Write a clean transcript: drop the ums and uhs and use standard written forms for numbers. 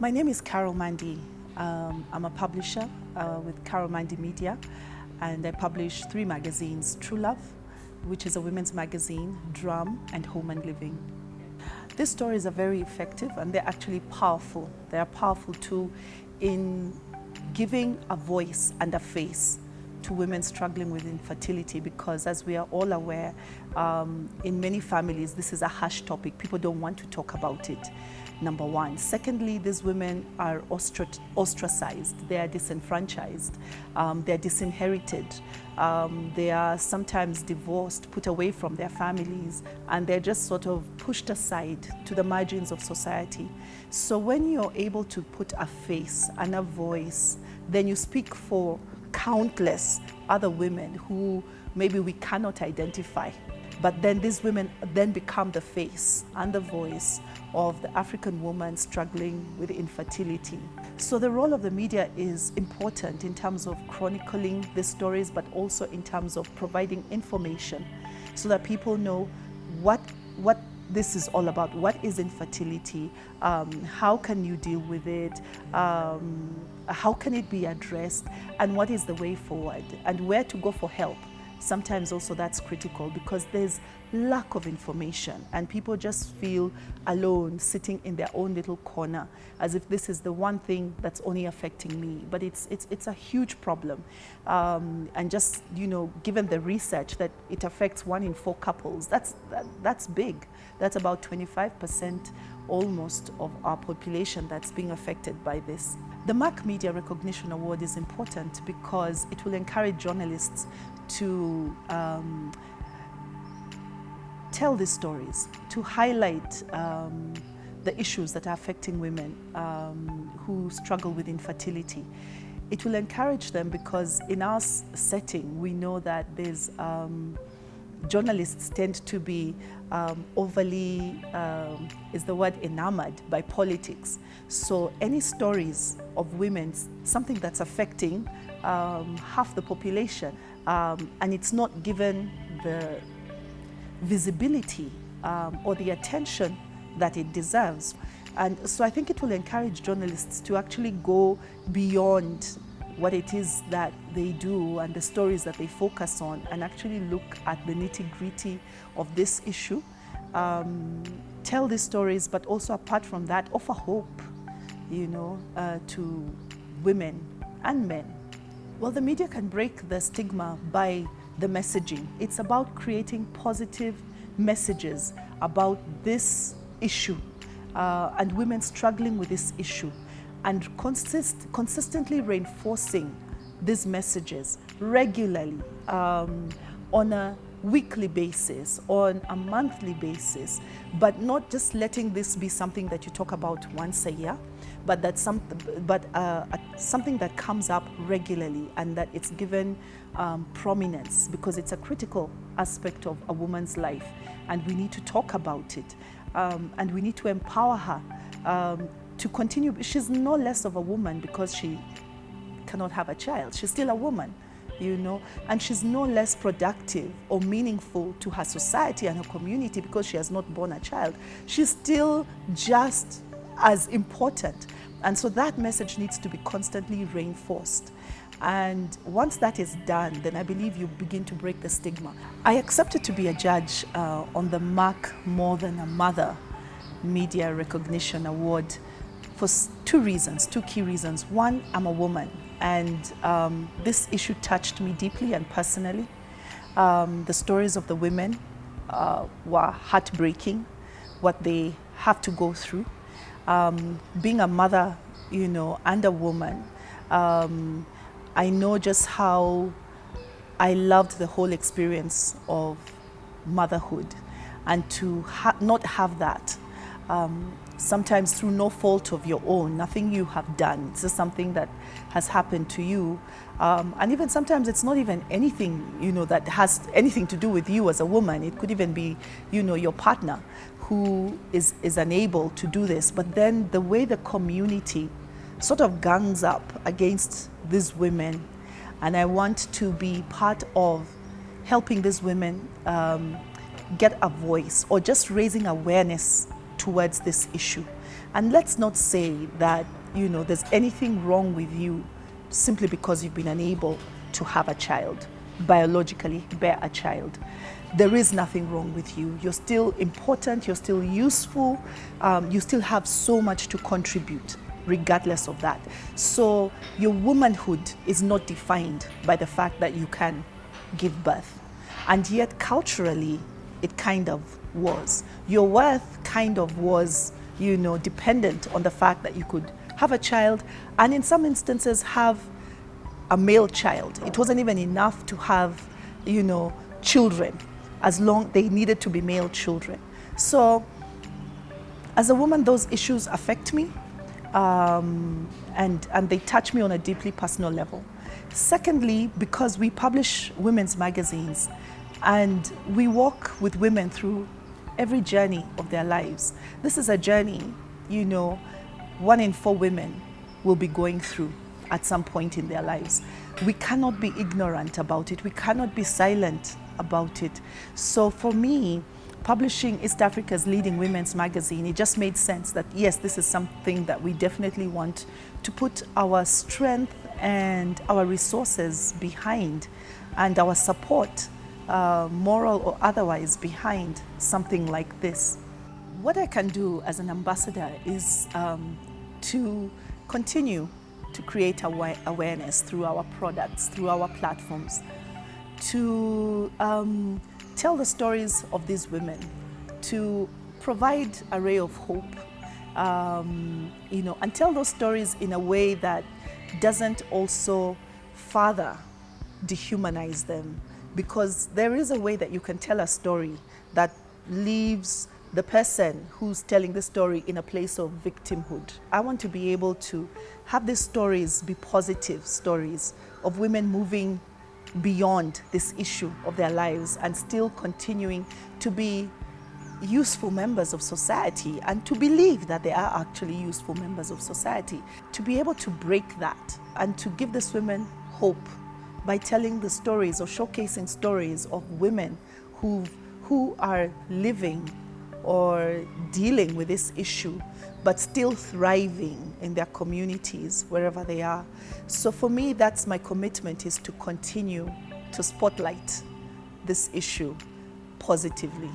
My name is Carole Mandi. I'm a publisher with Carole Mandi Media, and I publish 3 magazines: True Love, which is a women's magazine, Drum, and Home and Living. These stories are very effective and they're actually powerful. They are powerful too in giving a voice and a face to women struggling with infertility, because as we are all aware, in many families this is a hush topic. People don't want to talk about it, number one. Secondly, these women are ostracized, they are disenfranchised, they're disinherited, they are sometimes divorced, put away from their families, and they're just sort of pushed aside to the margins of society. So when you're able to put a face and a voice, then you speak for countless other women who maybe we cannot identify. But then these women then become the face and the voice of the African woman struggling with infertility. So the role of the media is important in terms of chronicling the stories, but also in terms of providing information so that people know what this is all about. What is infertility? How can you deal with it? How can it be addressed? And what is the way forward? And where to go for help? Sometimes also that's critical because there's lack of information and people just feel alone, sitting in their own little corner, as if this is the one thing that's only affecting me. But it's a huge problem. And just, given the research that it affects 1 in 4 couples, that's big. That's about 25% almost of our population that's being affected by this. The Merck Media Recognition Award is important because it will encourage journalists to tell these stories, to highlight the issues that are affecting women who struggle with infertility. It will encourage them because in our setting, we know that there's journalists tend to be overly, is the word enamored by politics. So any stories of women, something that's affecting half the population, and it's not given the visibility or the attention that it deserves. And so I think it will encourage journalists to actually go beyond what it is that they do and the stories that they focus on, and actually look at the nitty-gritty of this issue, tell these stories, but also apart from that, offer hope, to women and men. Well, the media can break the stigma by the messaging. It's about creating positive messages about this issue and women struggling with this issue, and consistently reinforcing these messages regularly on a weekly basis, on a monthly basis, but not just letting this be something that you talk about once a year, but that's something that comes up regularly and that it's given prominence, because it's a critical aspect of a woman's life and we need to talk about it, and we need to empower her to continue. She's no less of a woman because she cannot have a child. She's still a woman, and she's no less productive or meaningful to her society and her community because she has not born a child. She's still just as important. And so that message needs to be constantly reinforced. And once that is done, then I believe you begin to break the stigma. I accepted to be a judge on the Merck More Than a Mother Media Recognition Award for 2 key reasons. One, I'm a woman, and this issue touched me deeply and personally. The stories of the women were heartbreaking, what they have to go through. Being a mother, and a woman, I know just how I loved the whole experience of motherhood, and to not have that, sometimes through no fault of your own, nothing you have done, it's just something that has happened to you, and even sometimes it's not even anything that has anything to do with you as a woman. It could even be your partner who is unable to do this. But then the way the community sort of gangs up against these women, and I want to be part of helping these women get a voice, or just raising awareness towards this issue. And let's not say that, there's anything wrong with you simply because you've been unable to have a child, biologically bear a child. There is nothing wrong with you. You're still important, you're still useful, you still have so much to contribute regardless of that. So your womanhood is not defined by the fact that you can give birth. And yet culturally, it kind of was. Your worth kind of was, dependent on the fact that you could have a child, and in some instances have a male child. It wasn't even enough to have, children, as long they needed to be male children. So as a woman, those issues affect me, and they touch me on a deeply personal level. Secondly, because we publish women's magazines and we walk with women through every journey of their lives. This is a journey, 1 in 4 women will be going through at some point in their lives. We cannot be ignorant about it. We cannot be silent about it. So for me, publishing East Africa's leading women's magazine, it just made sense that yes, this is something that we definitely want to put our strength and our resources behind, and our support, moral or otherwise, behind something like this. What I can do as an ambassador is to continue to create awareness through our products, through our platforms, to tell the stories of these women, to provide a ray of hope, and tell those stories in a way that doesn't also further dehumanize them. Because there is a way that you can tell a story that leaves the person who's telling the story in a place of victimhood. I want to be able to have these stories be positive stories of women moving beyond this issue of their lives and still continuing to be useful members of society, and to believe that they are actually useful members of society. To be able to break that and to give these women hope by telling the stories or showcasing stories of women who are living or dealing with this issue, but still thriving in their communities, wherever they are. So for me, that's my commitment, is to continue to spotlight this issue positively.